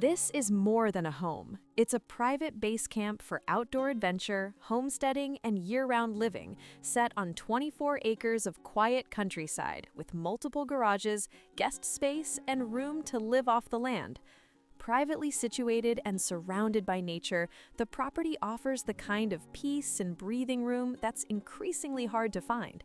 This is more than a home. It's a private base camp for outdoor adventure, homesteading, and year-round living, set on 24 acres of quiet countryside with multiple garages, guest space, and room to live off the land. Privately situated and surrounded by nature, the property offers the kind of peace and breathing room that's increasingly hard to find.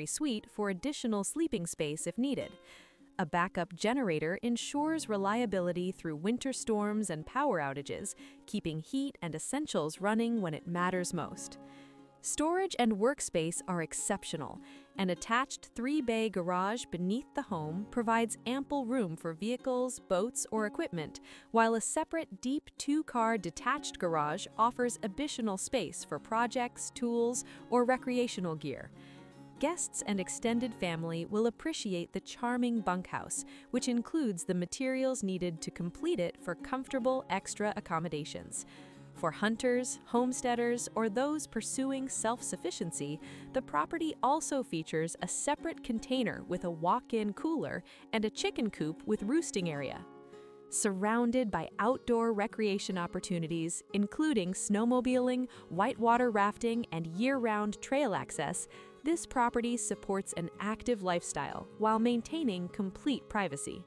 suite for additional sleeping space if needed. A backup generator ensures reliability through winter storms and power outages, keeping heat and essentials running when it matters most. Storage and workspace are exceptional. An attached 3-bay garage beneath the home provides ample room for vehicles, boats, or equipment, while a separate deep 2-car detached garage offers additional space for projects, tools, or recreational gear. Guests and extended family will appreciate the charming bunkhouse, which includes the materials needed to complete it for comfortable extra accommodations. For hunters, homesteaders, or those pursuing self-sufficiency, the property also features a separate container with a walk-in cooler and a chicken coop with roosting area. Surrounded by outdoor recreation opportunities, including snowmobiling, whitewater rafting, and year-round trail access, this property supports an active lifestyle while maintaining complete privacy.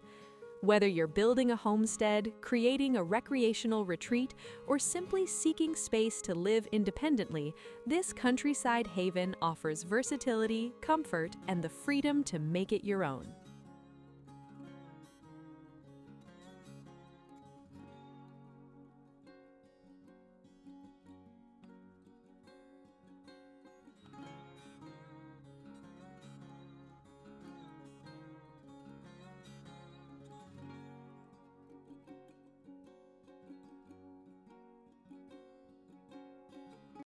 Whether you're building a homestead, creating a recreational retreat, or simply seeking space to live independently, this countryside haven offers versatility, comfort, and the freedom to make it your own.